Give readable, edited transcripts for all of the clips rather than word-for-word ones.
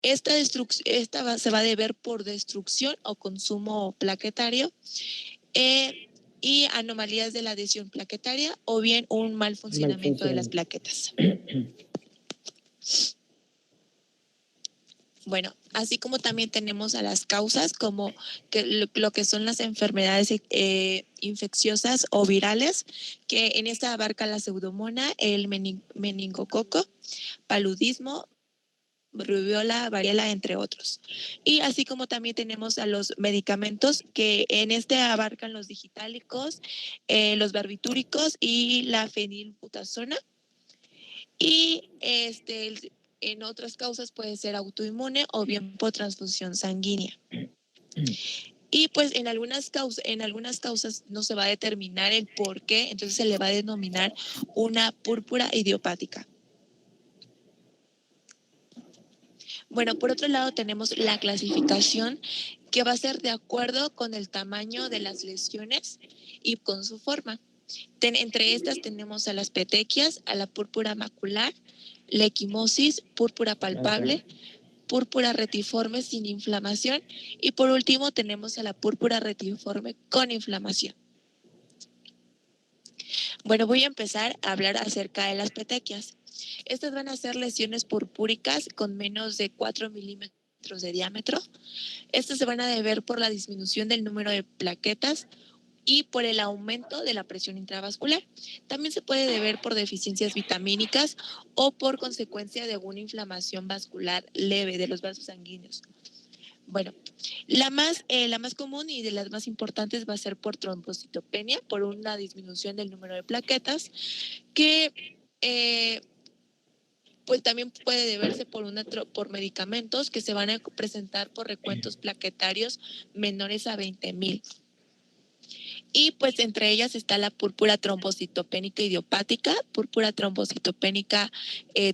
se va a deber por destrucción o consumo plaquetario y anomalías de la adhesión plaquetaria o bien un mal funcionamiento de las plaquetas. Bueno, así como también tenemos a las causas, como lo que son las enfermedades infecciosas o virales, que en esta abarca la pseudomonas, el meningococo, paludismo, rubiola, variola, entre otros. Y así como también tenemos a los medicamentos, que en este abarcan los digitálicos, los barbitúricos y la fenilbutazona. Y en otras causas puede ser autoinmune o bien por transfusión sanguínea. Y pues en algunas causas no se va a determinar el por qué, entonces se le va a denominar una púrpura idiopática. Bueno, por otro lado tenemos la clasificación, que va a ser de acuerdo con el tamaño de las lesiones y con su forma. Entre estas tenemos a las petequias, a la púrpura macular, la equimosis, púrpura palpable, púrpura retiforme sin inflamación y por último tenemos a la púrpura retiforme con inflamación. Bueno, voy a empezar a hablar acerca de las petequias. Estas van a ser lesiones purpúricas con menos de 4 milímetros de diámetro. Estas se van a deber por la disminución del número de plaquetas y por el aumento de la presión intravascular. También se puede deber por deficiencias vitamínicas o por consecuencia de alguna inflamación vascular leve de los vasos sanguíneos. Bueno, la más común y de las más importantes va a ser por trombocitopenia, por una disminución del número de plaquetas, que pues también puede deberse por medicamentos que se van a presentar por recuentos plaquetarios menores a 20,000. Y pues entre ellas está la púrpura trombocitopénica idiopática, púrpura trombocitopénica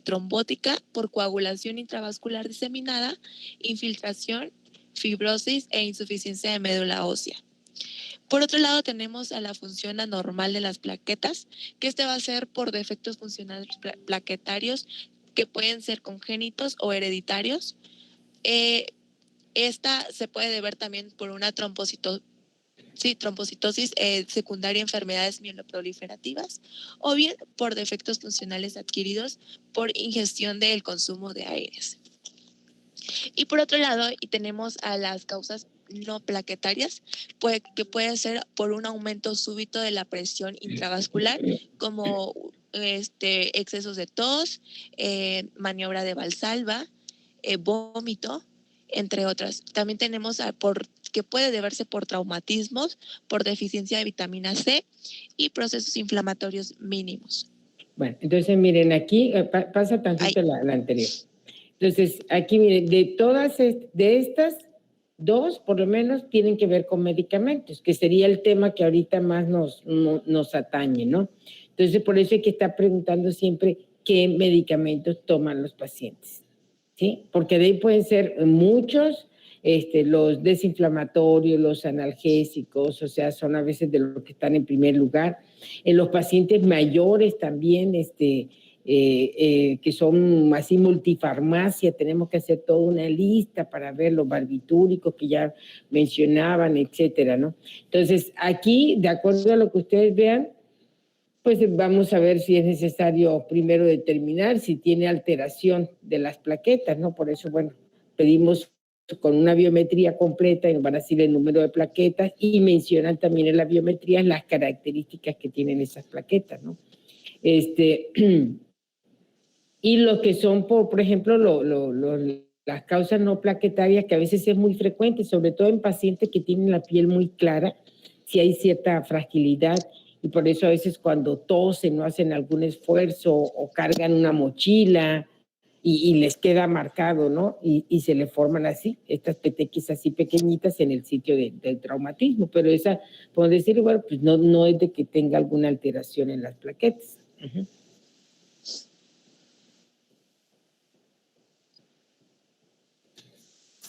trombótica por coagulación intravascular diseminada, infiltración, fibrosis e insuficiencia de médula ósea. Por otro lado tenemos a la función anormal de las plaquetas, que va a ser por defectos funcionales plaquetarios que pueden ser congénitos o hereditarios. Esta se puede deber también por una trombocitosis secundaria a enfermedades mieloproliferativas o bien por defectos funcionales adquiridos por ingestión del consumo de aires. Y por otro lado, tenemos a las causas no plaquetarias, que puede ser por un aumento súbito de la presión intravascular, como excesos de tos, maniobra de Valsalva, vómito, entre otras. También tenemos que puede deberse por traumatismos, por deficiencia de vitamina C y procesos inflamatorios mínimos. Bueno, entonces miren, aquí pasa tantito la anterior. Entonces, aquí miren, de estas, dos por lo menos tienen que ver con medicamentos, que sería el tema que ahorita más nos atañe, ¿no? Entonces, por eso hay que estar preguntando siempre qué medicamentos toman los pacientes, ¿sí? Porque de ahí pueden ser muchos, los desinflamatorios, los analgésicos, o sea, son a veces de los que están en primer lugar. En los pacientes mayores también, que son así multifarmacia, tenemos que hacer toda una lista para ver los barbitúricos que ya mencionaban, etcétera, ¿no? Entonces, aquí, de acuerdo a lo que ustedes vean, pues vamos a ver si es necesario primero determinar si tiene alteración de las plaquetas, ¿no? Por eso, bueno, pedimos con una biometría completa y nos van a decir el número de plaquetas y mencionan también en la biometría las características que tienen esas plaquetas, ¿no? Y lo que son, por ejemplo, las causas no plaquetarias, que a veces es muy frecuente, sobre todo en pacientes que tienen la piel muy clara, si hay cierta fragilidad, y por eso a veces cuando tosen o hacen algún esfuerzo o cargan una mochila y les queda marcado, ¿no? Y se le forman así, estas petequias así pequeñitas en el sitio del traumatismo, pero esa, podemos decir, bueno, pues no es de que tenga alguna alteración en las plaquetas. Uh-huh.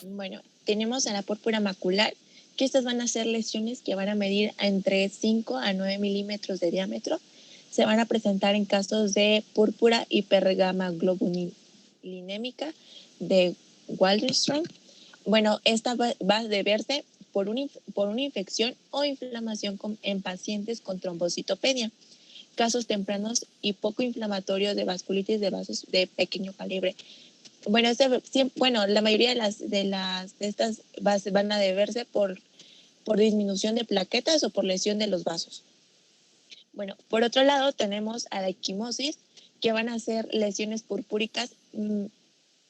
Bueno, tenemos a la púrpura macular, que estas van a ser lesiones que van a medir entre 5 a 9 milímetros de diámetro. Se van a presentar en casos de púrpura hipergamaglobulinémica, de Waldenström. Bueno, esta va a deberse por una infección o inflamación en pacientes con trombocitopenia, casos tempranos y poco inflamatorios de vasculitis de vasos de pequeño calibre. Bueno, la mayoría de estas van a deberse por disminución de plaquetas o por lesión de los vasos. Bueno, por otro lado tenemos a la equimosis, que van a ser lesiones purpúricas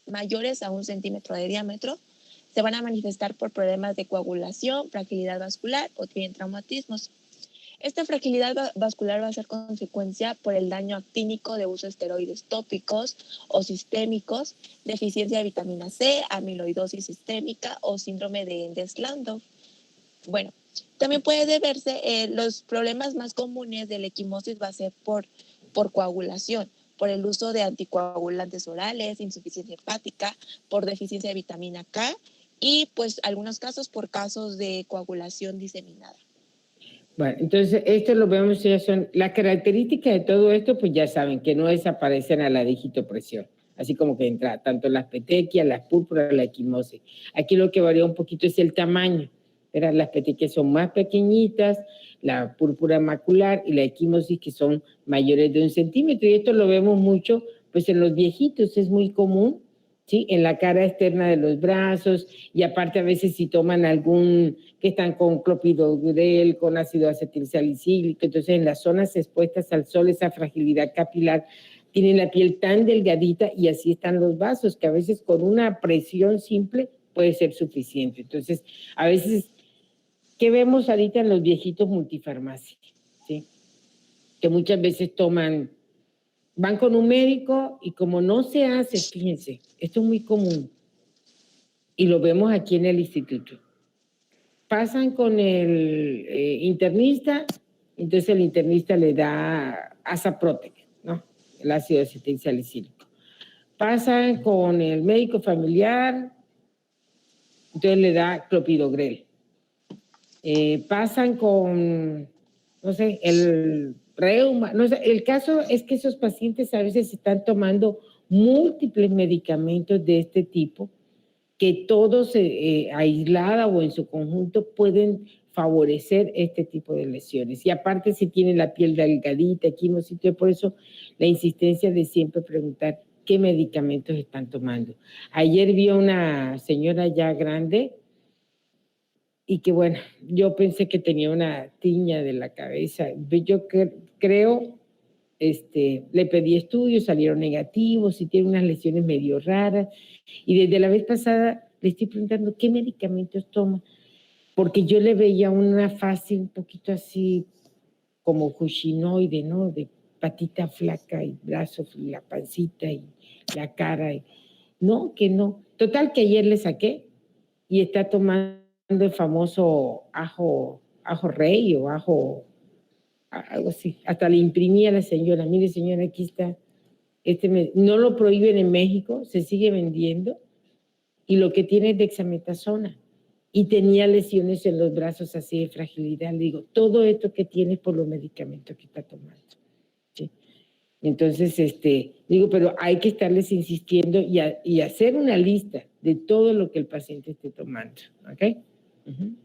mayores a 1 centímetro de diámetro. Se van a manifestar por problemas de coagulación, fragilidad vascular o bien traumatismos. Esta fragilidad vascular va a ser consecuencia por el daño actínico de uso de esteroides tópicos o sistémicos, deficiencia de vitamina C, amiloidosis sistémica o síndrome de Ehlers-Danlos. Bueno, también puede deberse, los problemas más comunes de la equimosis va a ser por coagulación, por el uso de anticoagulantes orales, insuficiencia hepática, por deficiencia de vitamina K y pues algunos casos por casos de coagulación diseminada. Bueno, entonces esto lo vemos, ya son las características de todo esto, pues ya saben que no desaparecen a la digitopresión, así como que entra tanto las petequias, las púrpuras, la equimosis. Aquí lo que varía un poquito es el tamaño, ¿verdad? Las petequias son más pequeñitas, la púrpura macular y la equimosis que son mayores de 1 centímetro, y esto lo vemos mucho pues en los viejitos, es muy común, ¿sí? En la cara externa de los brazos, y aparte a veces si toman que están con clopidogrel, con ácido acetilsalicílico, entonces en las zonas expuestas al sol, esa fragilidad capilar, tienen la piel tan delgadita y así están los vasos, que a veces con una presión simple puede ser suficiente. Entonces, a veces, ¿qué vemos ahorita en los viejitos multifarmacia? ¿Sí? Que muchas veces van con un médico y como no se hace, fíjense, esto es muy común y lo vemos aquí en el instituto. Pasan con el internista, entonces el internista le da Azaprotec, ¿no? El ácido acetilsalicílico. Pasan con el médico familiar, entonces le da clopidogrel. Pasan con, no sé, el reuma, no sé, el caso es que esos pacientes a veces están tomando múltiples medicamentos de este tipo, que todos aislada o en su conjunto pueden favorecer este tipo de lesiones. Y aparte si tienen la piel delgadita, equimositio, por eso la insistencia de siempre preguntar qué medicamentos están tomando. Ayer vi a una señora ya grande y que bueno, yo pensé que tenía una tiña de la cabeza. Yo creo, le pedí estudios, salieron negativos y tiene unas lesiones medio raras. Y desde la vez pasada le estoy preguntando qué medicamentos toma, porque yo le veía una fase un poquito así como cushinoide, ¿no? De patita flaca y brazos, y la pancita y la cara. No, que no. Total que ayer le saqué y está tomando el famoso ajo rey o ajo, algo así. Hasta le imprimí a la señora, mire señora, aquí está. No lo prohíben en México, se sigue vendiendo y lo que tiene es dexametasona. Y tenía lesiones en los brazos así de fragilidad. Le digo, todo esto que tiene es por los medicamentos que está tomando. ¿Sí? Entonces, digo, pero hay que estarles insistiendo y hacer una lista de todo lo que el paciente esté tomando. ¿Ok? Uh-huh.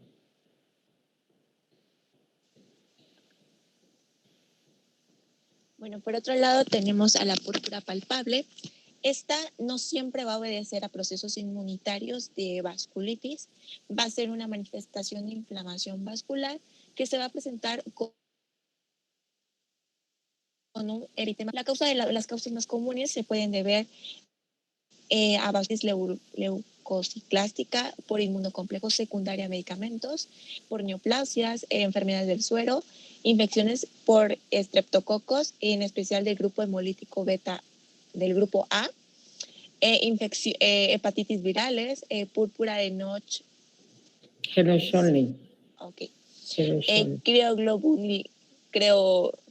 Bueno, por otro lado tenemos a la púrpura palpable. Esta no siempre va a obedecer a procesos inmunitarios de vasculitis, va a ser una manifestación de inflamación vascular que se va a presentar con un eritema. Las causas más comunes se pueden deber a vasculitis leucociclástica, por inmunocomplejo secundaria a medicamentos, por neoplasias, enfermedades del suero, infecciones por estreptococos, en especial del grupo hemolítico beta del grupo A, hepatitis virales, púrpura de Notch. Ok.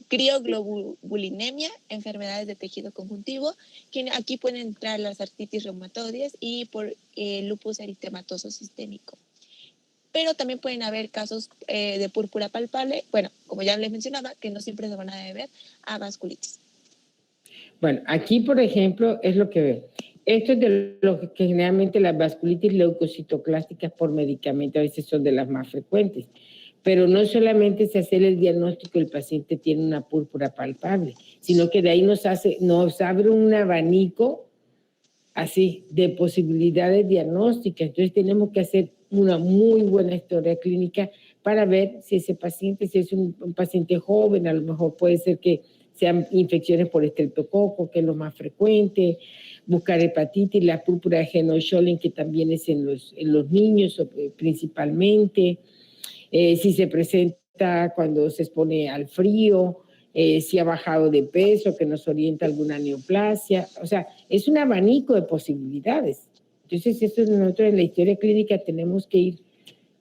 Crioglobulinemia, enfermedades de tejido conjuntivo, que aquí pueden entrar las artritis reumatoides y por lupus eritematoso sistémico. Pero también pueden haber casos de púrpura palpable, bueno, como ya les mencionaba, que no siempre se van a deber a vasculitis. Bueno, aquí, por ejemplo, es lo que veo. Esto es de lo que generalmente las vasculitis leucocitoclásticas por medicamento a veces son de las más frecuentes. Pero no solamente se hace el diagnóstico, el paciente tiene una púrpura palpable, sino que de ahí nos abre un abanico así de posibilidades diagnósticas. Entonces tenemos que hacer una muy buena historia clínica para ver si ese paciente, si es un paciente joven, a lo mejor puede ser que sean infecciones por estreptococo, que es lo más frecuente, buscar hepatitis, la púrpura de Henoch-Schönlein, que también es en los niños principalmente, si se presenta cuando se expone al frío, si ha bajado de peso, que nos orienta alguna neoplasia, o sea, es un abanico de posibilidades. Entonces, eso nosotros en la historia clínica tenemos que ir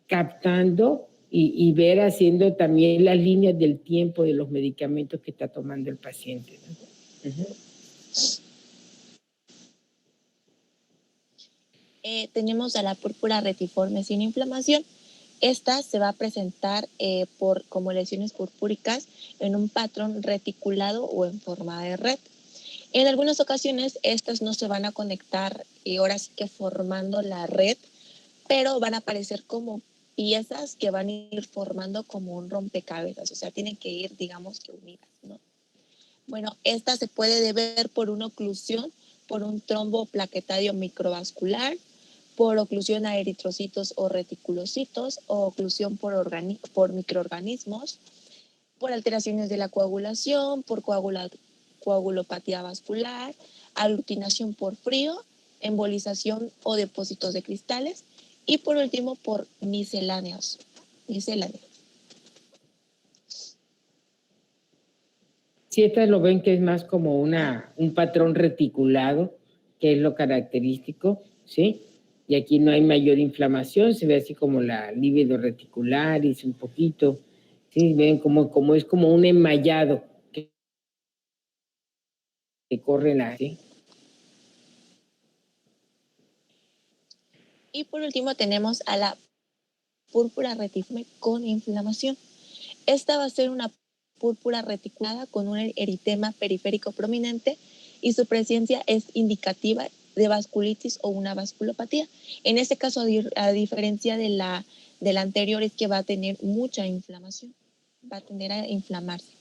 captando y ver haciendo también las líneas del tiempo de los medicamentos que está tomando el paciente, ¿no? Tenemos a la púrpura retiforme sin inflamación. Esta se va a presentar como lesiones purpúricas en un patrón reticulado o en forma de red. En algunas ocasiones estas no se van a conectar ahora sí que formando la red, pero van a aparecer como piezas que van a ir formando como un rompecabezas, o sea, tienen que ir, digamos que unidas, ¿no? Bueno, esta se puede deber por una oclusión, por un trombo plaquetario microvascular, por oclusión a eritrocitos o reticulocitos, o oclusión por microorganismos, por alteraciones de la coagulación, por coagulopatía vascular, aglutinación por frío, embolización o depósitos de cristales, y por último por misceláneos. Si estas lo ven que es más como un patrón reticulado, que es lo característico, ¿sí? Y aquí no hay mayor inflamación, se ve así como la lívido reticularis un poquito, ¿sí? Ven como es como un enmayado que corre ¿sí? Y por último tenemos a la púrpura retiforme con inflamación. Esta va a ser una púrpura reticulada con un eritema periférico prominente y su presencia es indicativa de vasculitis o una vasculopatía. En este caso, a diferencia de la anterior, es que va a tener mucha inflamación, va a tender a inflamarse.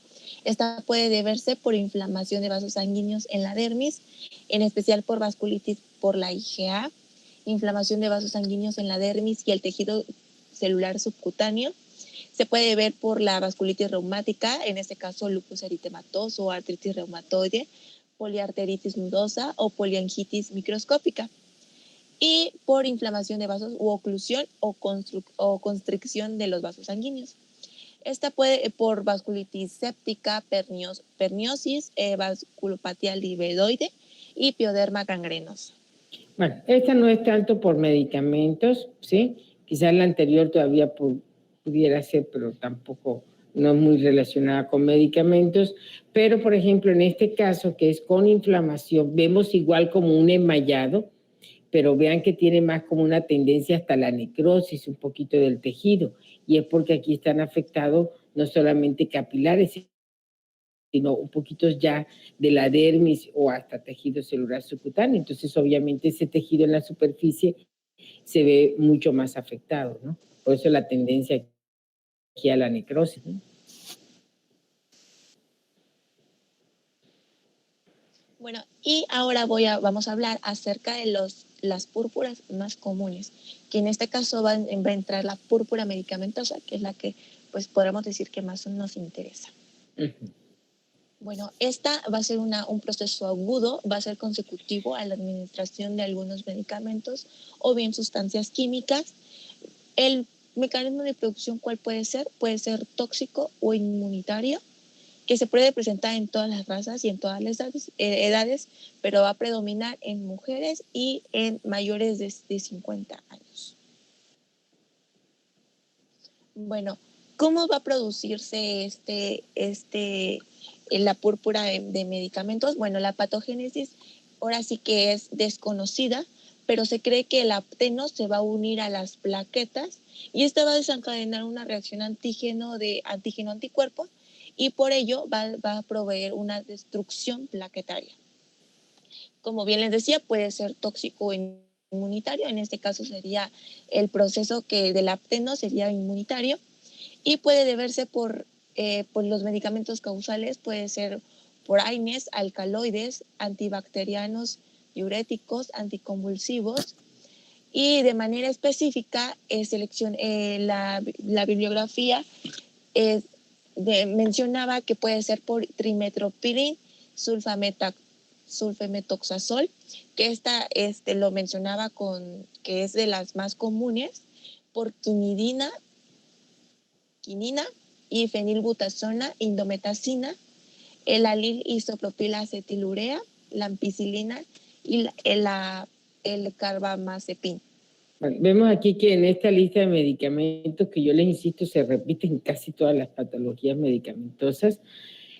Esta puede deberse por inflamación de vasos sanguíneos en la dermis, en especial por vasculitis por la IgA, inflamación de vasos sanguíneos en la dermis y el tejido celular subcutáneo. Se puede ver por la vasculitis reumática, en este caso lupus eritematoso o artritis reumatoide, poliarteritis nudosa o poliangitis microscópica. Y por inflamación de vasos u oclusión o constricción de los vasos sanguíneos. Esta puede por vasculitis séptica, perniosis, vasculopatía livedoide y pioderma gangrenosa. Bueno, esta no es tanto por medicamentos, ¿sí? Quizás la anterior todavía pudiera ser, pero tampoco no es muy relacionada con medicamentos. Pero, por ejemplo, en este caso, que es con inflamación, vemos igual como un enmayado, pero vean que tiene más como una tendencia hasta la necrosis, un poquito del tejido. Y es porque aquí están afectados no solamente capilares, sino un poquito ya de la dermis o hasta tejido celular subcutáneo. Entonces, obviamente, ese tejido en la superficie se ve mucho más afectado, ¿no? Por eso la tendencia aquí a la necrosis, ¿no? Bueno, y ahora vamos a hablar acerca de las púrpuras más comunes, que en este caso va a entrar la púrpura medicamentosa, que es la que pues podríamos decir que más nos interesa. Bueno, esta va a ser un proceso agudo, va a ser consecutivo a la administración de algunos medicamentos o bien sustancias químicas. El mecanismo de producción, ¿cuál puede ser? Puede ser tóxico o inmunitario, que se puede presentar en todas las razas y en todas las edades, pero va a predominar en mujeres y en mayores de 50 años. Bueno, ¿cómo va a producirse la púrpura de medicamentos? Bueno, la patogénesis ahora sí que es desconocida, pero se cree que el apteno se va a unir a las plaquetas y esta va a desencadenar una reacción antígeno-anticuerpo y por ello va a proveer una destrucción plaquetaria. como bien les decía, puede ser tóxico inmunitario. En este caso sería el proceso que del apteno sería inmunitario y puede deberse por los medicamentos causales, puede ser por AINES, alcaloides, antibacterianos, diuréticos, anticonvulsivos. Y de manera específica, la bibliografía mencionaba que puede ser por trimetoprim, sulfametoxazol, que lo mencionaba que es de las más comunes, por quinina y fenilbutazona, indometacina, el alil isopropilacetilurea, la ampicilina y el carbamazepin. Bueno, vemos aquí que en esta lista de medicamentos, que yo les insisto, se repiten casi todas las patologías medicamentosas,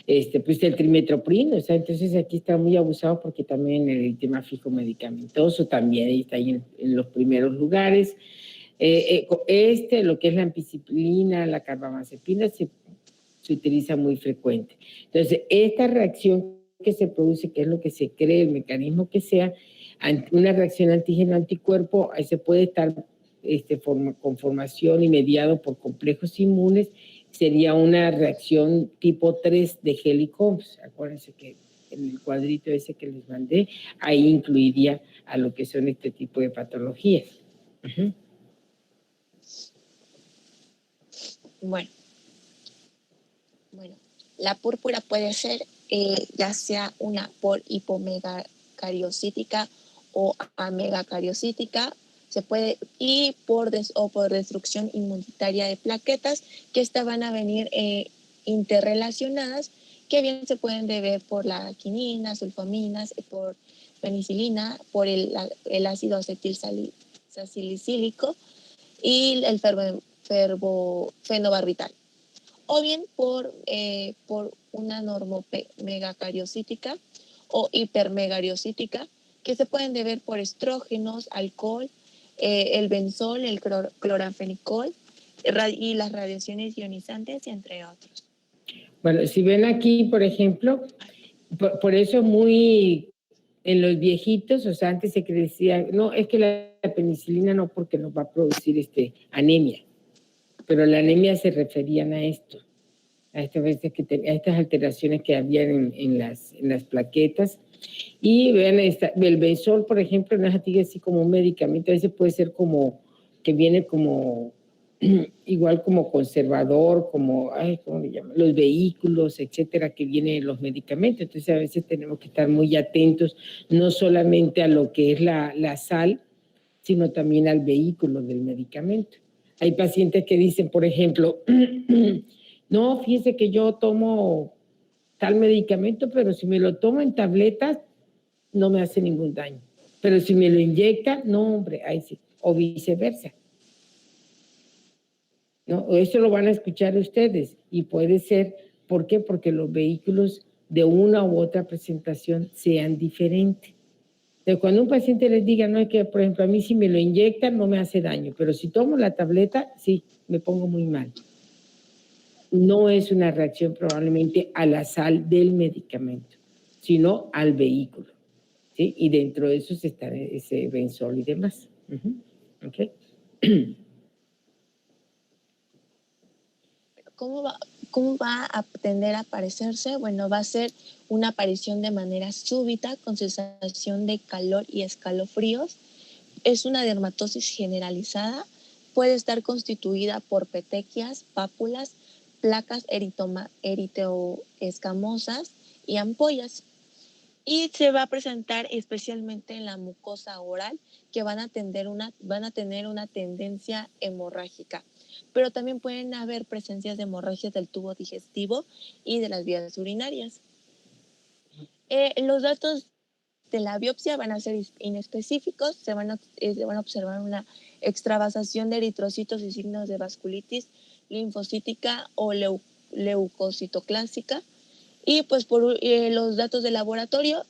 pues el trimetoprim, o sea, entonces aquí está muy abusado porque también el tema fijo medicamentoso también está ahí en los primeros lugares. Lo que es la ampicilina, la carbamazepina, se utiliza muy frecuente. Entonces, esta reacción que se produce, que es lo que se cree, el mecanismo que sea, una reacción antígeno-anticuerpo, se puede estar con formación y mediado por complejos inmunes, sería una reacción tipo 3 de Helicobs. Acuérdense que en el cuadrito ese que les mandé, ahí incluiría a lo que son este tipo de patologías. Bueno, la púrpura puede ser ya sea una por hipomegacariocítica o amegacariocítica, se puede, por destrucción inmunitaria de plaquetas, que estas van a venir interrelacionadas, que bien se pueden deber por la quinina, sulfaminas, por penicilina, por el ácido acetilsalicílico y el fenobarbital, o bien por una normomegacariocítica o hipermegariocítica, que se pueden deber por estrógenos, alcohol, el benzol, el clorafenicol y las radiaciones ionizantes, entre otros. Bueno, si ven aquí, por ejemplo, por eso muy en los viejitos, o sea, antes se decía, no, es que la penicilina no, porque nos va a producir anemia, pero la anemia se referían a esto, a estas alteraciones que habían en las plaquetas. Y vean, el benzol, por ejemplo, no es así como un medicamento, a veces puede ser como que viene como igual como conservador, como, ¿cómo le llaman? Los vehículos, etcétera, que vienen los medicamentos. Entonces a veces tenemos que estar muy atentos, no solamente a lo que es la sal, sino también al vehículo del medicamento. Hay pacientes que dicen, por ejemplo, no, fíjese que yo tomo tal medicamento, pero si me lo tomo en tabletas, no me hace ningún daño. Pero si me lo inyecta, no, hombre, ahí sí. O viceversa. ¿No? Eso lo van a escuchar ustedes y puede ser, ¿por qué? Porque los vehículos de una u otra presentación sean diferentes. Entonces, cuando un paciente les diga, no es que, por ejemplo, a mí si me lo inyectan no me hace daño, pero si tomo la tableta, sí, me pongo muy mal. No es una reacción probablemente a la sal del medicamento, sino al vehículo, ¿sí? Y dentro de eso está ese benzol y demás. ¿Okay? ¿Cómo va a tender a aparecerse? Bueno, va a ser una aparición de manera súbita, con sensación de calor y escalofríos. Es una dermatosis generalizada. Puede estar constituida por petequias, pápulas, placas eritoescamosas y ampollas. Y se va a presentar especialmente en la mucosa oral, que van a tener una tendencia hemorrágica. Pero también pueden haber presencias de hemorragias del tubo digestivo y de las vías urinarias. Los datos de la biopsia van a ser inespecíficos, se van a observar una extravasación de eritrocitos y signos de vasculitis linfocítica o leucocitoclásica. Y pues por los datos de laboratorio,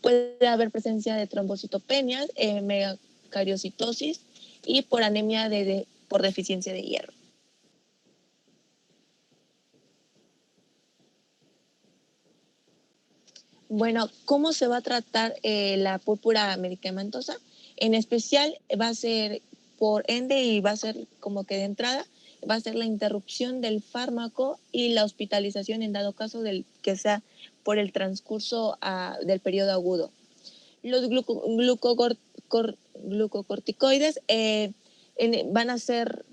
puede haber presencia de trombocitopenias, megacariocitosis y por anemia por deficiencia de hierro. Bueno, ¿cómo se va a tratar la púrpura medicamentosa? En especial va a ser por ende y va a ser como que de entrada, va a ser la interrupción del fármaco y la hospitalización en dado caso del que sea por el transcurso del periodo agudo. Los glucocorticoides van a ser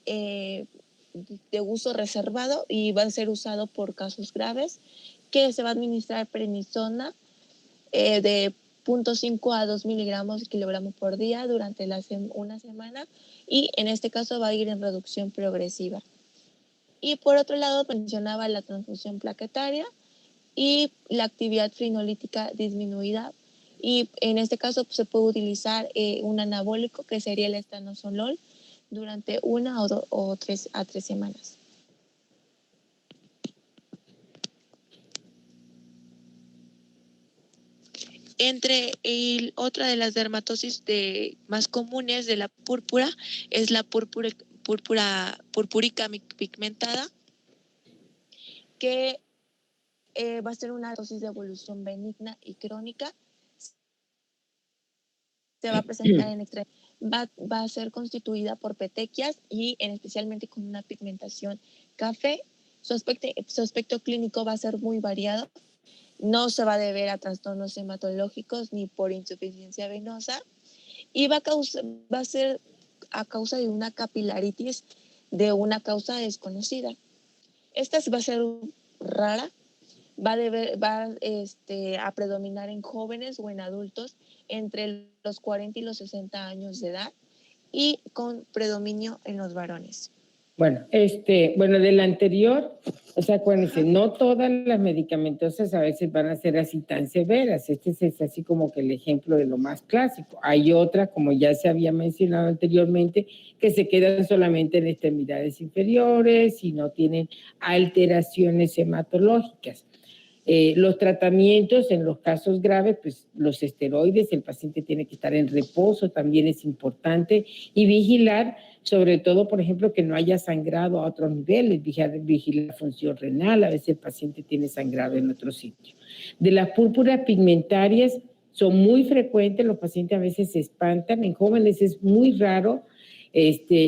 de uso reservado y van a ser usados por casos graves, que se va a administrar prednisona de 0.5 a 2 miligramos kilogramo por día durante una semana, y en este caso va a ir en reducción progresiva. Y por otro lado mencionaba la transfusión plaquetaria y la actividad fibrinolítica disminuida, y en este caso pues, se puede utilizar un anabólico que sería el estanozolol durante 1 o 3 semanas. Otra de las dermatosis más comunes de la púrpura es la purpúrica pigmentada, que va a ser una dermatosis de evolución benigna y crónica. Se va a presentar en va a ser constituida por petequias y especialmente con una pigmentación café. Su aspecto clínico va a ser muy variado. No se va a deber a trastornos hematológicos ni por insuficiencia venosa, y va a ser a causa de una capilaritis de una causa desconocida. Esta va a ser rara, va a predominar en jóvenes o en adultos entre los 40 y los 60 años de edad, y con predominio en los varones. Bueno, del anterior, o sea, acuérdense, no todas las medicamentosas a veces van a ser así tan severas. Este es así como que el ejemplo de lo más clásico. Hay otras, como ya se había mencionado anteriormente, que se quedan solamente en extremidades inferiores y no tienen alteraciones hematológicas. Los tratamientos en los casos graves, pues los esteroides, el paciente tiene que estar en reposo, también es importante, y vigilar, sobre todo, por ejemplo, que no haya sangrado a otros niveles, vigilar la función renal, a veces el paciente tiene sangrado en otro sitio. De las púrpuras pigmentarias son muy frecuentes, los pacientes a veces se espantan, en jóvenes es muy raro.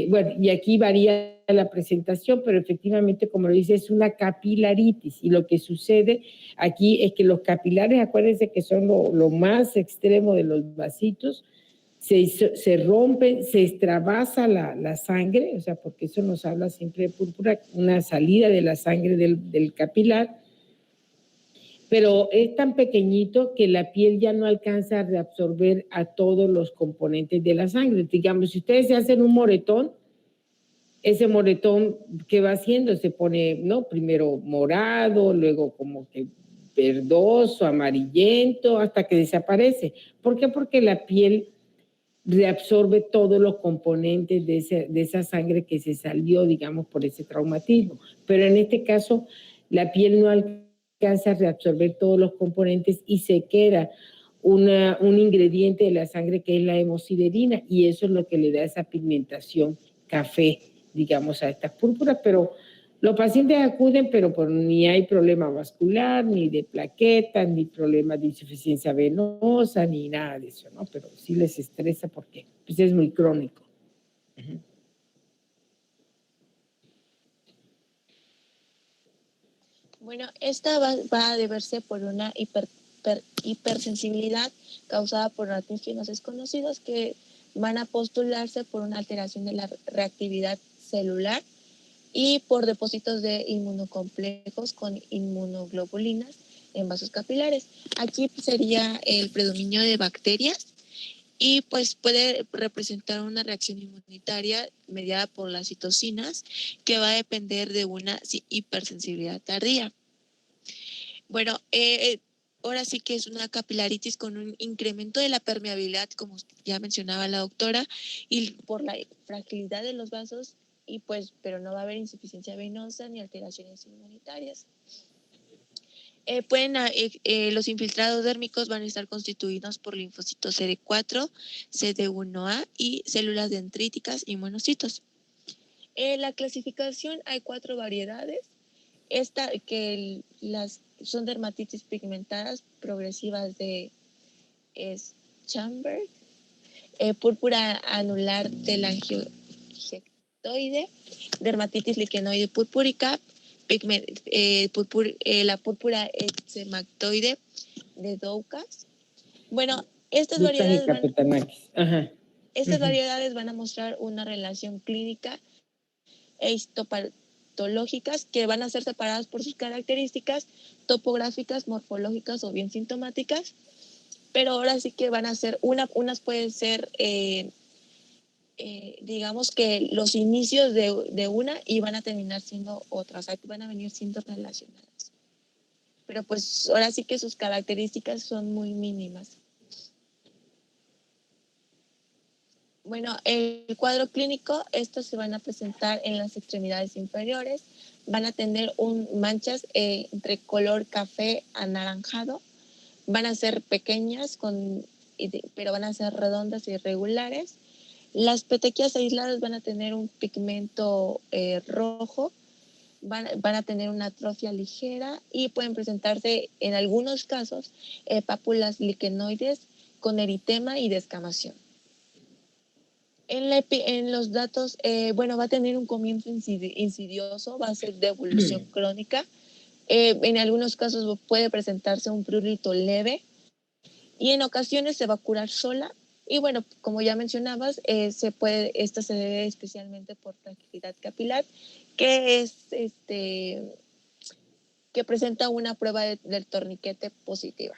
Bueno, y aquí varía la presentación, pero efectivamente, como lo dice, es una capilaritis, y lo que sucede aquí es que los capilares, acuérdense que son lo más extremo de los vasitos, se rompen, se extravasa la sangre, o sea, porque eso nos habla siempre de púrpura, una salida de la sangre del capilar, pero es tan pequeñito que la piel ya no alcanza a reabsorber a todos los componentes de la sangre. Digamos, si ustedes se hacen un moretón, ese moretón, ¿qué va haciendo? Se pone, ¿no? Primero morado, luego como que verdoso, amarillento, hasta que desaparece. ¿Por qué? Porque la piel reabsorbe todos los componentes de esa sangre que se salió, digamos, por ese traumatismo. Pero en este caso, la piel no alcanza a reabsorber todos los componentes y se queda un ingrediente de la sangre que es la hemosiderina, y eso es lo que le da esa pigmentación café, digamos, a estas púrpuras. Pero los pacientes acuden, pero ni hay problema vascular, ni de plaquetas, ni problemas de insuficiencia venosa, ni nada de eso, ¿no? Pero sí les estresa porque pues, es muy crónico. Bueno, esta va a deberse por una hipersensibilidad causada por antígenos desconocidos que van a postularse por una alteración de la reactividad celular y por depósitos de inmunocomplejos con inmunoglobulinas en vasos capilares. Aquí sería el predominio de bacterias, y pues puede representar una reacción inmunitaria mediada por las citocinas, que va a depender de una hipersensibilidad tardía. Bueno, ahora sí que es una capilaritis con un incremento de la permeabilidad, como ya mencionaba la doctora, y por la fragilidad de los vasos, y pues, pero no va a haber insuficiencia venosa ni alteraciones inmunitarias. Los infiltrados dérmicos van a estar constituidos por linfocitos CD4, CD1A y células dendríticas y monocitos. En la clasificación hay 4 variedades. son dermatitis pigmentadas progresivas de Chamber, púrpura anular telangiectoide, dermatitis liquenoide purpúrica, la púrpura eczematoide de Doukas. Bueno, estas variedades van a mostrar una relación clínica e histopatológicas que van a ser separadas por sus características topográficas, morfológicas o bien sintomáticas, pero ahora sí que van a ser, unas pueden ser, digamos que los inicios de una y van a terminar siendo otras, van a venir siendo relacionadas. Pero pues ahora sí que sus características son muy mínimas. Bueno, el cuadro clínico, estos se van a presentar en las extremidades inferiores, van a tener manchas entre color café anaranjado, van a ser pequeñas, pero van a ser redondas e irregulares. Las petequias aisladas van a tener un pigmento rojo, van a tener una atrofia ligera y pueden presentarse en algunos casos pápulas liquenoides con eritema y descamación. En los datos, va a tener un comienzo insidioso, va a ser de evolución crónica. En algunos casos puede presentarse un prurito leve y en ocasiones se va a curar sola. Y bueno, como ya mencionabas, esta se debe especialmente por fragilidad capilar, que presenta una prueba del torniquete positiva.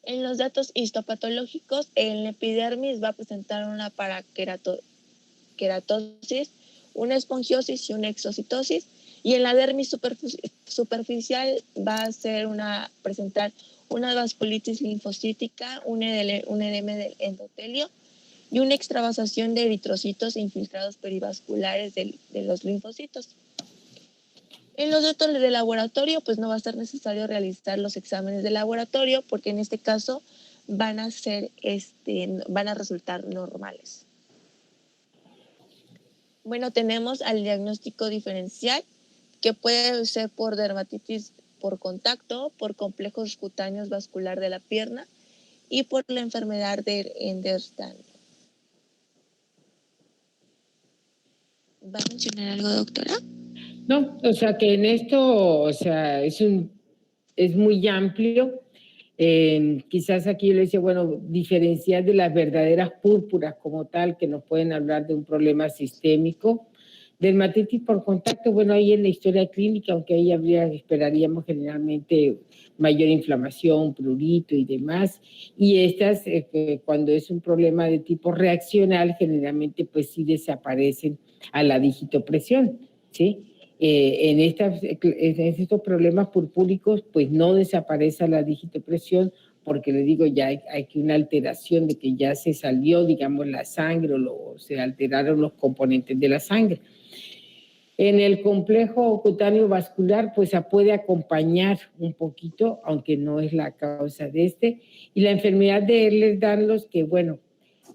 En los datos histopatológicos, el epidermis va a presentar una paraqueratosis, una espongiosis y una exocitosis, y en la dermis superficial va a presentar una vasculitis linfocítica, un edema del endotelio y una extravasación de eritrocitos infiltrados perivasculares de los linfocitos. En los datos de laboratorio, pues no va a ser necesario realizar los exámenes de laboratorio porque en este caso van a resultar normales. Bueno, tenemos al diagnóstico diferencial, que puede ser por dermatitis por contacto, por complejos cutáneos vascular de la pierna y por la enfermedad de Ederstan. ¿Va a mencionar algo, doctora? No, o sea que en esto, o sea, es muy amplio. Quizás aquí yo le decía, bueno, diferenciar de las verdaderas púrpuras como tal, que nos pueden hablar de un problema sistémico. Dermatitis por contacto, bueno, ahí en la historia clínica, aunque ahí esperaríamos generalmente mayor inflamación, prurito y demás. Y estas, cuando es un problema de tipo reaccional, generalmente pues sí desaparecen a la digitopresión, ¿sí? En estos problemas purpúricos, pues no desaparece la digitopresión, porque le digo, ya hay una alteración de que ya se salió, digamos, la sangre o se alteraron los componentes de la sangre. En el complejo cutáneo vascular, pues se puede acompañar un poquito, aunque no es la causa de y la enfermedad de Ehlers-Danlos, que bueno,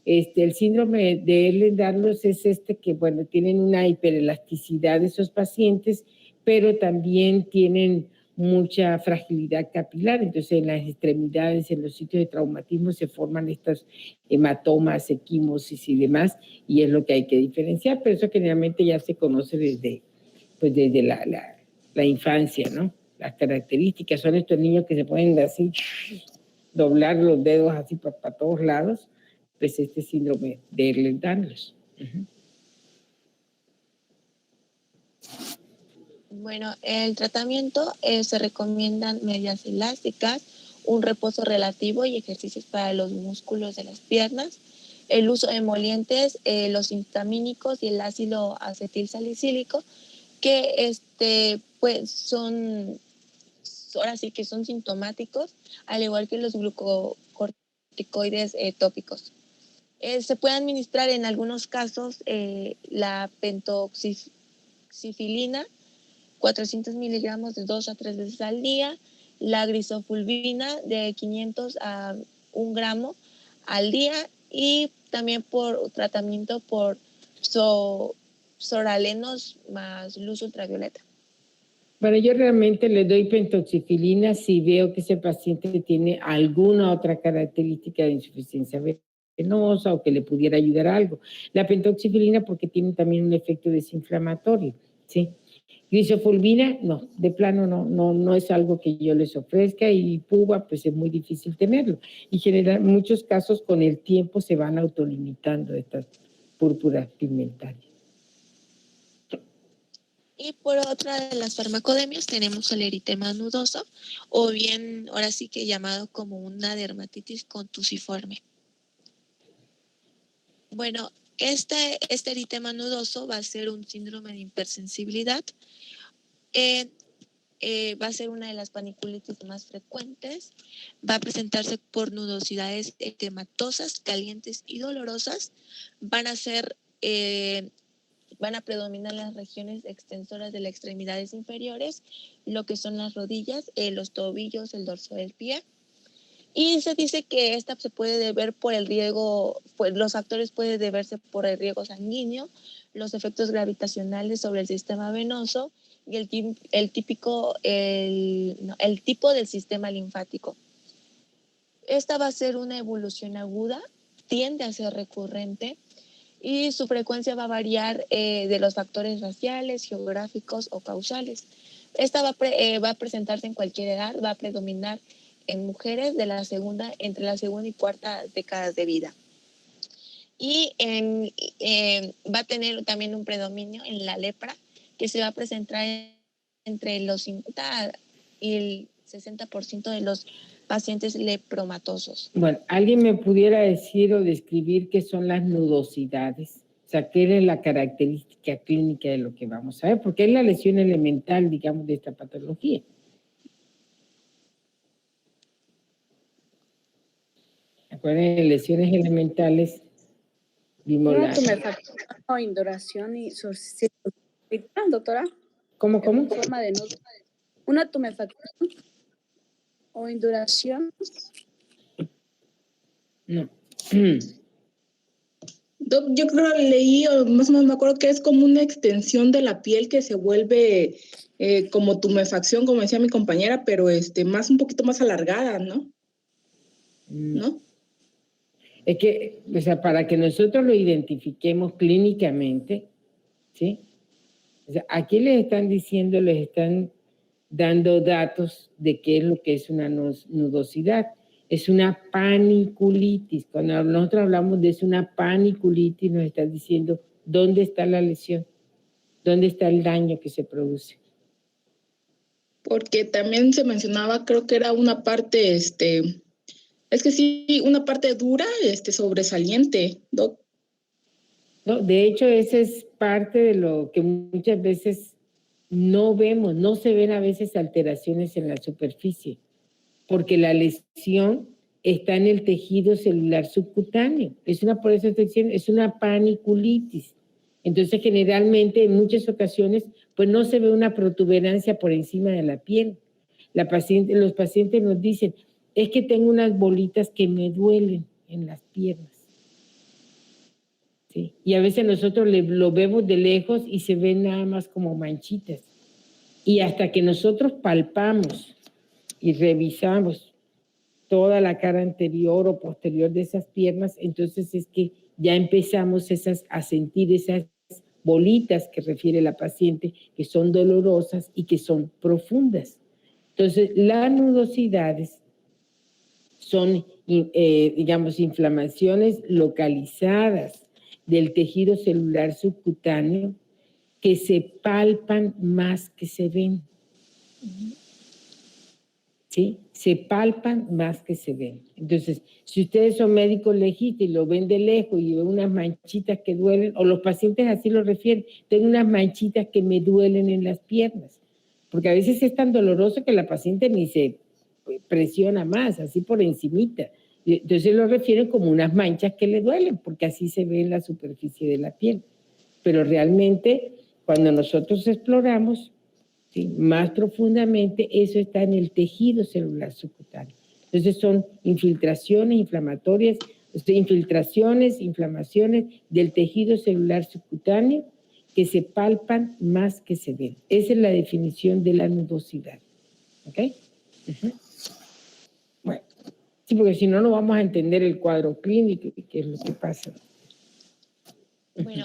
el síndrome de Ehlers-Danlos es que, bueno, tienen una hiperelasticidad de esos pacientes, pero también tienen mucha fragilidad capilar. Entonces, en las extremidades, en los sitios de traumatismo, se forman estos hematomas, equimosis y demás, y es lo que hay que diferenciar, pero eso generalmente ya se conoce desde la infancia, ¿no? Las características son estos niños que se pueden así doblar los dedos así para todos lados, pues síndrome de Ehlers-Danlos. Bueno, el tratamiento se recomiendan medias elásticas, un reposo relativo y ejercicios para los músculos de las piernas, el uso de emolientes, los histamínicos y el ácido acetilsalicílico, que pues son, ahora sí que son sintomáticos, al igual que los glucocorticoides tópicos. Se puede administrar en algunos casos la pentoxifilina, 400 miligramos de 2 a 3 veces al día, la grisofulvina de 500 a 1 gramo al día y también por tratamiento por soralenos más luz ultravioleta. Bueno, yo realmente le doy pentoxifilina si veo que ese paciente tiene alguna otra característica de insuficiencia venosa o que le pudiera ayudar a algo. La pentoxifilina porque tiene también un efecto desinflamatorio, ¿sí? Grisofulvina, no, de plano no es algo que yo les ofrezca, y puba, pues es muy difícil tenerlo. Y general, en muchos casos con el tiempo se van autolimitando estas púrpuras pigmentarias. Y por otra de las farmacodemias tenemos el eritema nudoso, o bien ahora sí que llamado como una dermatitis contusiforme. Bueno, este eritema nudoso va a ser un síndrome de hipersensibilidad. Va a ser una de las paniculitis más frecuentes. Va a presentarse por nudosidades etematosas, calientes y dolorosas. Van a predominar las regiones extensoras de las extremidades inferiores, lo que son las rodillas, los tobillos, el dorso del pie. Y se dice que esta se puede deber por el riego, pues los factores pueden deberse por el riego sanguíneo, los efectos gravitacionales sobre el sistema venoso y el tipo del sistema linfático. Esta va a ser una evolución aguda, tiende a ser recurrente, y su frecuencia va a variar de los factores raciales, geográficos o causales. Esta va a presentarse en cualquier edad, va a predominar en mujeres entre la segunda y cuarta décadas de vida. Y va a tener también un predominio en la lepra, que se va a presentar entre los 50 y el 60% de los pacientes lepromatosos. Bueno, ¿alguien me pudiera decir o describir qué son las nudosidades? O sea, ¿qué es la característica clínica de lo que vamos a ver? Porque es la lesión elemental, digamos, de esta patología. Acuérdense, lesiones elementales, vimos una tumefacción o induración y doctora. ¿Cómo? Forma de nudo. Una tumefacción o induración. No. Yo creo que leí, o más o menos me acuerdo que es como una extensión de la piel que se vuelve como tumefacción, como decía mi compañera, pero un poquito más alargada, ¿no? ¿No? Es que, o sea, para que nosotros lo identifiquemos clínicamente, ¿sí? O sea, aquí les están dando datos de qué es lo que es una nudosidad. Es una paniculitis. Cuando nosotros hablamos de una paniculitis, nos está diciendo dónde está la lesión, dónde está el daño que se produce. Porque también se mencionaba, creo que era una parte, es que sí, una parte dura, sobresaliente, ¿no? No, de hecho, esa es parte de lo que muchas veces no vemos, no se ven a veces alteraciones en la superficie, porque la lesión está en el tejido celular subcutáneo. Por eso estoy diciendo, es una paniculitis. Entonces, generalmente, en muchas ocasiones, pues no se ve una protuberancia por encima de la piel. Los pacientes nos dicen, es que tengo unas bolitas que me duelen en las piernas. ¿Sí? Y a veces nosotros lo vemos de lejos y se ven nada más como manchitas. Y hasta que nosotros palpamos y revisamos toda la cara anterior o posterior de esas piernas, entonces es que ya empezamos a sentir esas bolitas que refiere la paciente, que son dolorosas y que son profundas. Entonces, las nudosidades son, digamos, inflamaciones localizadas del tejido celular subcutáneo que se palpan más que se ven. ¿Sí? Se palpan más que se ven. Entonces, si ustedes son médicos legistas y lo ven de lejos y ven unas manchitas que duelen, o los pacientes así lo refieren, tengo unas manchitas que me duelen en las piernas, porque a veces es tan doloroso que la paciente ni se presiona más, así por encimita. Entonces lo refieren como unas manchas que le duelen, porque así se ve en la superficie de la piel. Pero realmente, cuando nosotros exploramos, ¿sí?, más profundamente, eso está en el tejido celular subcutáneo. Entonces son infiltraciones inflamaciones del tejido celular subcutáneo que se palpan más que se ven. Esa es la definición de la nudosidad. ¿Ok? Bueno, sí, porque si no, no vamos a entender el cuadro clínico y qué es lo que pasa. Bueno,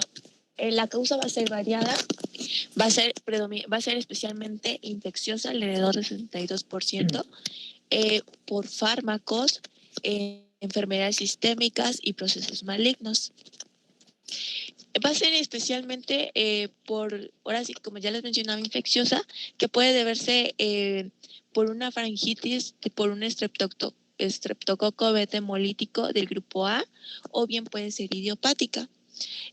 la causa va a ser variada, va a ser especialmente infecciosa, alrededor del 62%, por fármacos, enfermedades sistémicas y procesos malignos. Va a ser especialmente ahora sí, como ya les mencionaba, infecciosa, que puede deberse por una faringitis, por un estreptococo beta hemolítico del grupo A, o bien puede ser idiopática.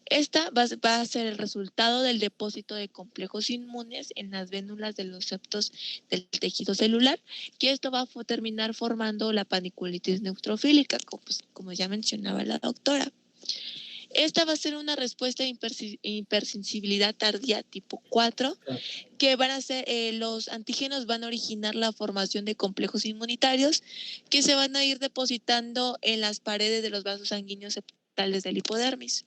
Esta va a ser el resultado del depósito de complejos inmunes en las vénulas de los septos del tejido celular, que esto va a terminar formando la paniculitis neutrofílica, como ya mencionaba la doctora. Esta va a ser una respuesta de hipersensibilidad tardía tipo 4, que van a ser, los antígenos van a originar la formación de complejos inmunitarios que se van a ir depositando en las paredes de los vasos sanguíneos septales del hipodermis.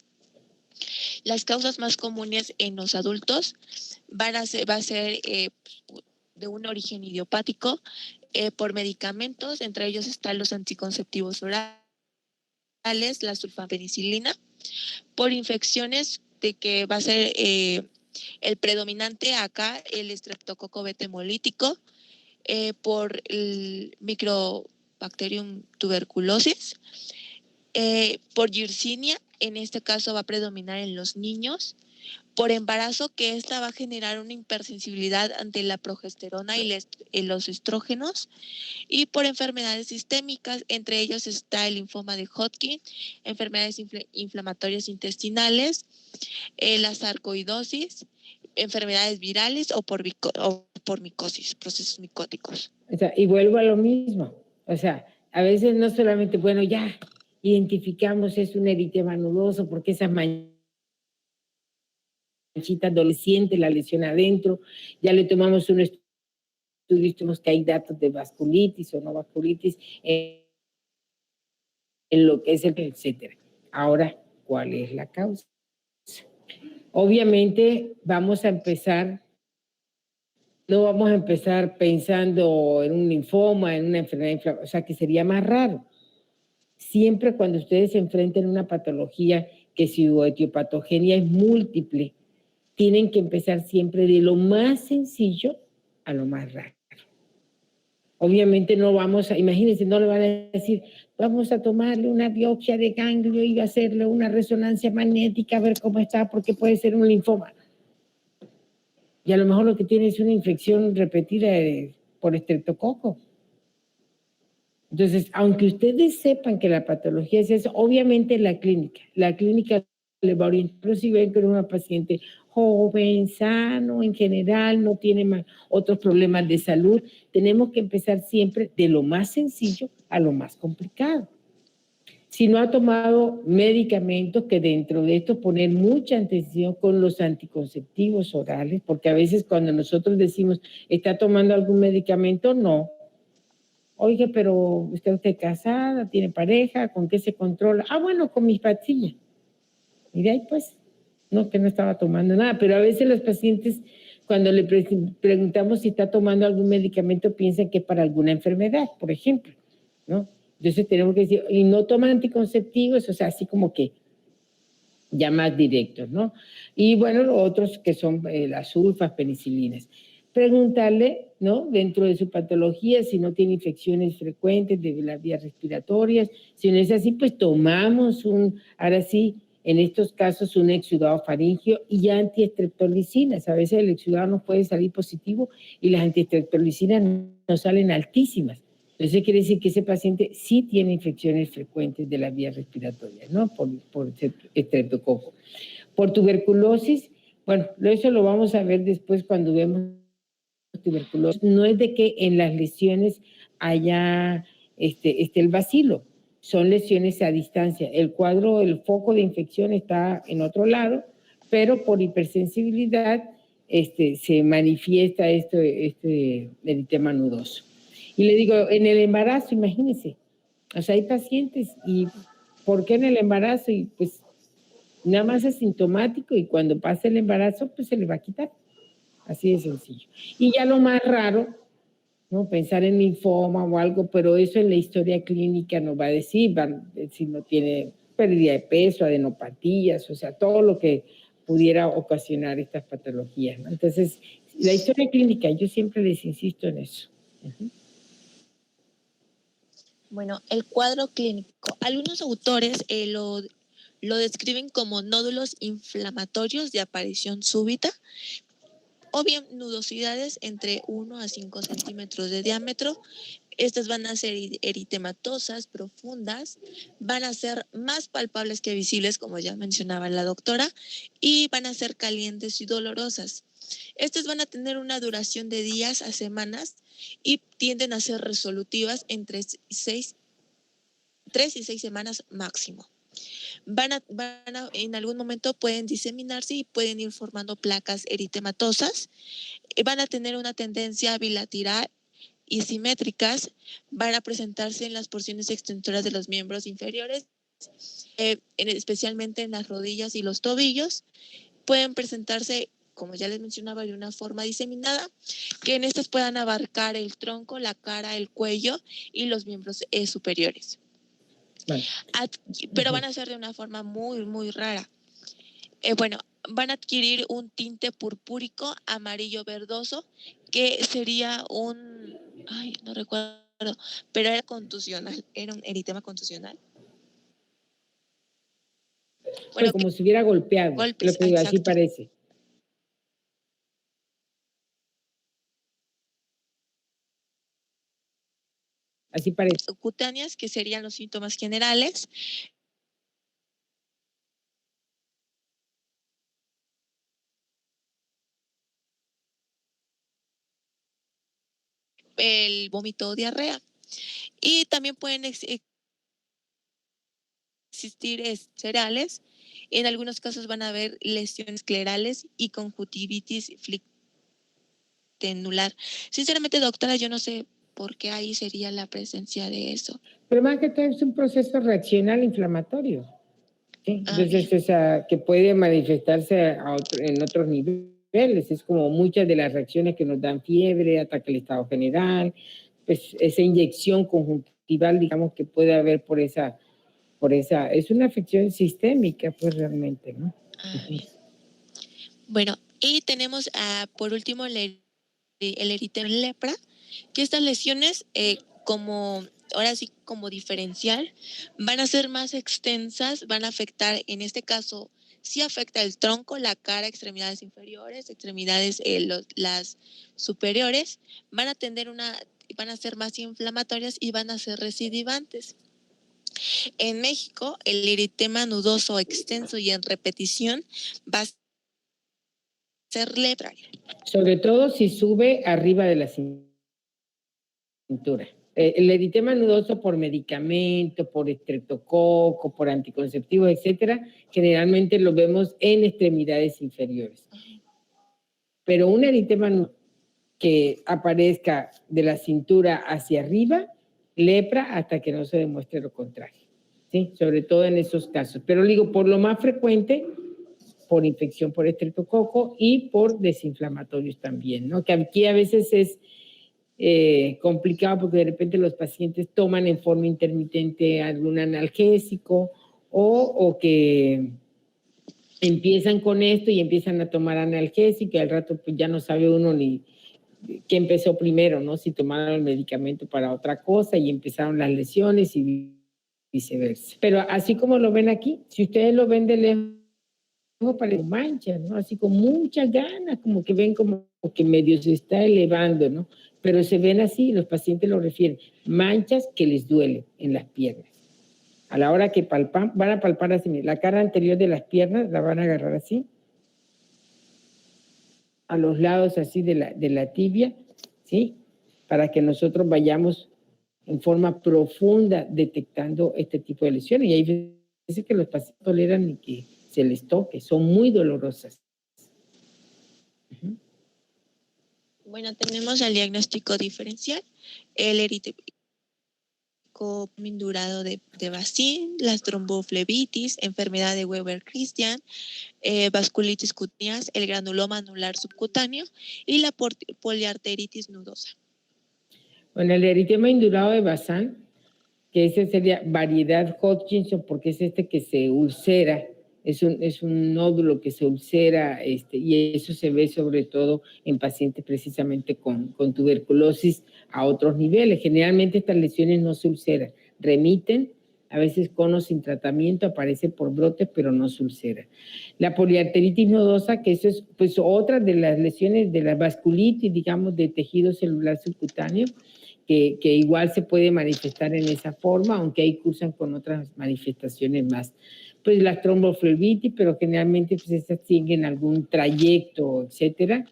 Las causas más comunes en los adultos va a ser de un origen idiopático, por medicamentos, entre ellos están los anticonceptivos orales, la sulfapenicilina, por infecciones, de que va a ser el predominante acá, el estreptococo beta hemolítico, por el Microbacterium tuberculosis, por Yersinia, en este caso va a predominar en los niños, por embarazo, que esta va a generar una hipersensibilidad ante la progesterona y los estrógenos, y por enfermedades sistémicas, entre ellos está el linfoma de Hodgkin, enfermedades inflamatorias intestinales, la sarcoidosis, enfermedades virales o por micosis, procesos micóticos. O sea, y vuelvo a lo mismo. O sea, a veces no solamente, bueno, ya identificamos es un eritema nudoso porque esas manchitas adolescentes, la lesión adentro, ya le tomamos un estudio, vimos que hay datos de vasculitis o no vasculitis, en lo que es el etcétera. Ahora, ¿cuál es la causa? Obviamente vamos a empezar, no vamos a empezar pensando en un linfoma, en una enfermedad inflamatoria, o sea, que sería más raro. Siempre cuando ustedes se enfrenten a una patología que su etiopatogenia es múltiple, tienen que empezar siempre de lo más sencillo a lo más raro. Obviamente no vamos a, imagínense, no le van a decir, vamos a tomarle una biopsia de ganglio y hacerle una resonancia magnética a ver cómo está, porque puede ser un linfoma. Y a lo mejor lo que tiene es una infección repetida por estreptococo. Entonces, aunque ustedes sepan que la patología es eso, obviamente la clínica le va a orientar, pero si ven que es una paciente joven, sano, en general, no tiene otros problemas de salud, tenemos que empezar siempre de lo más sencillo a lo más complicado. Si no ha tomado medicamentos, que dentro de esto poner mucha atención con los anticonceptivos orales, porque a veces cuando nosotros decimos, ¿está tomando algún medicamento? No. Oye, pero usted casada, tiene pareja, ¿con qué se controla? Ah, bueno, con mis pastillas. Y de ahí pues, no, que no estaba tomando nada, pero a veces los pacientes, cuando le preguntamos si está tomando algún medicamento, piensan que es para alguna enfermedad, por ejemplo, ¿no? Entonces tenemos que decir, y no toman anticonceptivos, o sea, así como que ya más directos, ¿no? Y bueno, los otros que son las sulfas, penicilinas. Preguntarle, ¿no? Dentro de su patología, si no tiene infecciones frecuentes de las vías respiratorias. Si no es así, pues tomamos ahora sí, en estos casos, un exudado faríngeo y antiestreptolicinas. A veces el exudado nos puede salir positivo y las antiestreptolicinas nos salen altísimas. Entonces quiere decir que ese paciente sí tiene infecciones frecuentes de las vías respiratorias, ¿no? Por estreptococo. Por tuberculosis, bueno, eso lo vamos a ver después cuando vemos tuberculosis. No es de que en las lesiones haya esté el bacilo, son lesiones a distancia. El foco de infección está en otro lado, pero por hipersensibilidad se manifiesta este eritema nudoso. Y le digo, en el embarazo, imagínense, o sea, hay pacientes, ¿y por qué en el embarazo? Y pues nada más asintomático y cuando pase el embarazo, pues se le va a quitar. Así de sencillo. Y ya lo más raro, ¿no? Pensar en linfoma o algo, pero eso en la historia clínica nos va a decir si no tiene pérdida de peso, adenopatías, o sea, todo lo que pudiera ocasionar estas patologías, ¿no? Entonces, la historia clínica, yo siempre les insisto en eso. Bueno, el cuadro clínico. Algunos autores lo describen como nódulos inflamatorios de aparición súbita o bien nudosidades entre 1 a 5 centímetros de diámetro. Estas van a ser eritematosas, profundas, van a ser más palpables que visibles, como ya mencionaba la doctora, y van a ser calientes y dolorosas. Estas van a tener una duración de días a semanas y tienden a ser resolutivas entre 3 y 6 semanas máximo. En algún momento pueden diseminarse y pueden ir formando placas eritematosas. Van a tener una tendencia bilateral y simétricas, van a presentarse en las porciones extensoras de los miembros inferiores, especialmente en las rodillas y los tobillos. Pueden presentarse, como ya les mencionaba, de una forma diseminada, que en estas puedan abarcar el tronco, la cara, el cuello y los miembros superiores. Vale. Pero van a ser de una forma muy, muy rara. Bueno, van a adquirir un tinte purpúrico, amarillo verdoso, que sería no recuerdo, pero era contusional, era un eritema contusional. Bueno, Bueno, como si hubiera golpeado, golpes, lo que así parece. Así parece. Cutáneas, que serían los síntomas generales. El vómito o diarrea. Y también pueden existir cereales. En algunos casos van a haber lesiones esclerales y conjuntivitis flictenular. Sinceramente, doctora, yo no sé por qué ahí sería la presencia de eso. Pero más que todo es un proceso reaccional inflamatorio. ¿Sí? Entonces, que puede manifestarse en otros niveles. Es como muchas de las reacciones que nos dan fiebre, ataque al estado general, pues esa inyección conjuntival, digamos, que puede haber por esa, es una afección sistémica, pues realmente, ¿no? Bien. Bueno, y tenemos por último el eritema lepra, que estas lesiones, ahora sí como diferencial, van a ser más extensas, van a afectar, en este caso, sí afecta el tronco, la cara, extremidades inferiores, extremidades, las superiores, van a ser más inflamatorias y van a ser recidivantes. En México, el eritema nudoso extenso y en repetición va a ser lepra. Sobre todo si sube arriba de la cintura. El eritema nudoso por medicamento, por estreptococo, por anticonceptivos, etcétera, generalmente lo vemos en extremidades inferiores. Pero un eritema que aparezca de la cintura hacia arriba, lepra hasta que no se demuestre lo contrario. ¿Sí? Sobre todo en esos casos. Pero digo, por lo más frecuente, por infección por estreptococo y por desinflamatorios también, ¿no? Que aquí a veces es complicado porque de repente los pacientes toman en forma intermitente algún analgésico o que empiezan con esto y empiezan a tomar analgésico y al rato pues ya no sabe uno ni qué empezó primero, ¿no? Si tomaron el medicamento para otra cosa y empezaron las lesiones y viceversa. Pero así como lo ven aquí, si ustedes lo ven de lejos, parece manchas, ¿no? Así con muchas ganas, como que ven como que medio se está elevando, ¿no? Pero se ven así, los pacientes lo refieren, manchas que les duelen en las piernas. A la hora que palpan, van a palpar así, la cara anterior de las piernas la van a agarrar así, a los lados así de la tibia, ¿sí? Para que nosotros vayamos en forma profunda detectando este tipo de lesiones. Y hay veces que los pacientes toleran ni que se les toque, son muy dolorosas. Bueno, tenemos el diagnóstico diferencial, el indurado de Bacin, las tromboflebitis, enfermedad de Weber-Christian, vasculitis cutáneas, el granuloma anular subcutáneo y la poliarteritis nudosa. Bueno, el eritema indurado de Bazán, que ese sería variedad Hodgkinson, porque es que se ulcera, es un nódulo que se ulcera, y eso se ve sobre todo en pacientes precisamente con tuberculosis a otros niveles. Generalmente estas lesiones no se ulceran, remiten, a veces con o sin tratamiento, aparece por brotes, pero no se ulcera. La poliarteritis nodosa, que eso es pues otra de las lesiones de la vasculitis, digamos, de tejido celular subcutáneo, que igual se puede manifestar en esa forma, aunque ahí cursan con otras manifestaciones más. Pues las tromboflebitis, pero generalmente pues esas siguen algún trayecto, etcétera.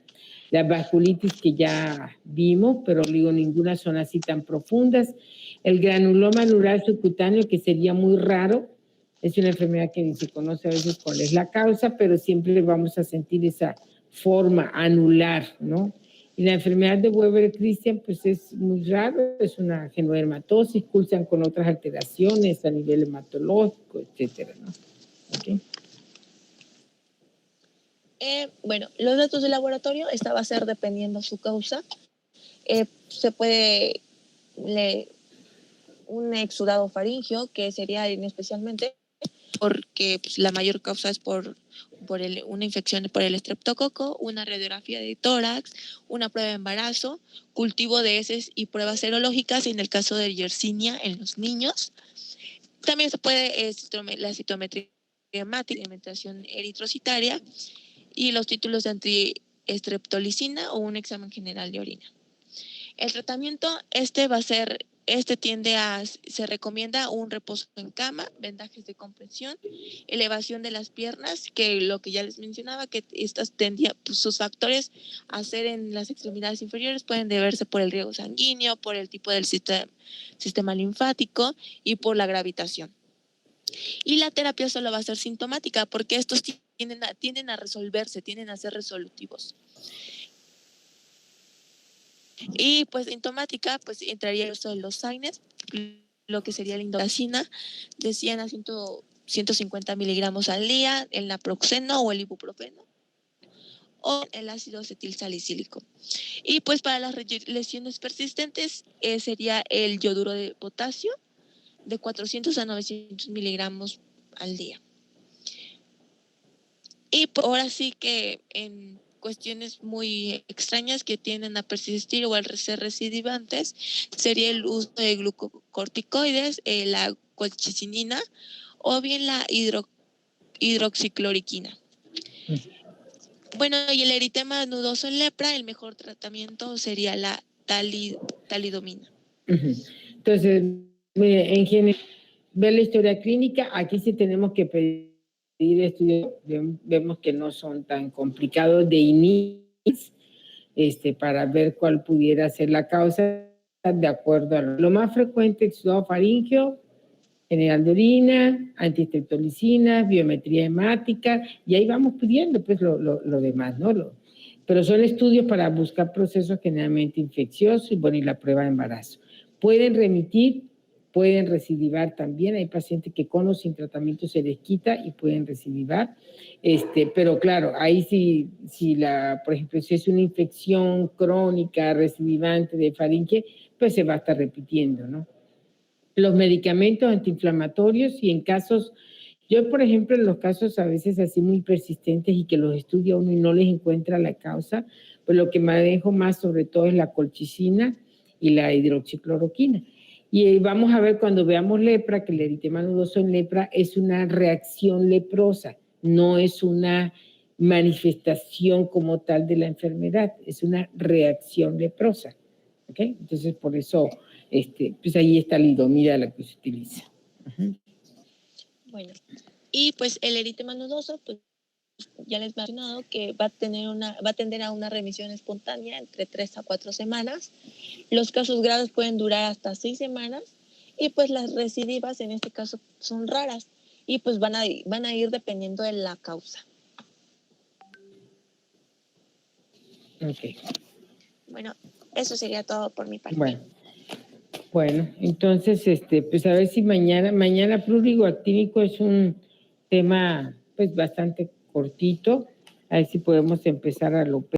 Las vasculitis que ya vimos, pero digo, ninguna son así tan profundas. El granuloma anular subcutáneo, que sería muy raro, es una enfermedad que ni se conoce a veces cuál es la causa, pero siempre vamos a sentir esa forma anular, ¿no? Y la enfermedad de Weber-Christian, pues es muy raro, es una genodermatosis, cursan con otras alteraciones a nivel hematológico, etcétera, ¿no? Okay. Bueno, los datos de laboratorio, esta va a ser dependiendo su causa. Se puede un exudado faríngeo, que sería especialmente porque pues, la mayor causa es por una infección por el estreptococo, una radiografía de tórax, una prueba de embarazo, cultivo de heces y pruebas serológicas en el caso de Yersinia en los niños. También se puede la citometría hemática, alimentación eritrocitaria y los títulos de antiestreptolicina o un examen general de orina. El tratamiento se recomienda un reposo en cama, vendajes de compresión, elevación de las piernas, que lo que ya les mencionaba, que estas sus factores a ser en las extremidades inferiores pueden deberse por el riego sanguíneo, por el tipo del sistema linfático y por la gravitación. Y la terapia solo va a ser sintomática, porque estos tienden a resolverse, tienden a ser resolutivos. Y pues sintomática, pues entraría el uso de los SAINES, lo que sería la indocina, de 100 a 150 miligramos al día, el naproxeno o el ibuprofeno, o el ácido acetilsalicílico. Y pues para las lesiones persistentes sería el yoduro de potasio, de 400 a 900 miligramos al día. Y pues, ahora sí que en cuestiones muy extrañas que tienden a persistir o al ser recidivantes, sería el uso de glucocorticoides, la colchicinina o bien la hidroxicloroquina. Bueno, y el eritema nudoso en lepra, el mejor tratamiento sería la talidomina. Entonces, en general, ver la historia clínica, aquí sí tenemos que pedir estudios, vemos que no son tan complicados de inicio, para ver cuál pudiera ser la causa de acuerdo a lo más frecuente: exudado faríngeo, general de orina, antiestreptolicina, biometría hemática, y ahí vamos pidiendo pues lo demás, ¿no? Pero son estudios para buscar procesos generalmente infecciosos y bueno, y la prueba de embarazo. Pueden remitir, pueden recidivar también. Hay pacientes que con o sin tratamiento se les quita y pueden recidivar. Pero claro, ahí por ejemplo, si es una infección crónica recidivante de faringe, pues se va a estar repitiendo, ¿no? Los medicamentos antiinflamatorios, y en casos, yo por ejemplo en los casos a veces así muy persistentes y que los estudia uno y no les encuentra la causa, pues lo que manejo más sobre todo es la colchicina y la hidroxicloroquina. Y vamos a ver cuando veamos lepra, que el eritema nudoso en lepra es una reacción leprosa, no es una manifestación como tal de la enfermedad, es una reacción leprosa. ¿Ok? Entonces por eso pues ahí está la lidomida la que se utiliza. Bueno, y pues el eritema nudoso, pues ya les he mencionado que va a tender a una remisión espontánea entre 3 a 4 semanas. Los casos graves pueden durar hasta 6 semanas y pues las recidivas en este caso son raras y pues van a ir dependiendo de la causa. Ok. Bueno, eso sería todo por mi parte. Bueno. Bueno, entonces, pues a ver si mañana prurigo actínico es un tema pues bastante cortito, a ver si podemos empezar a lo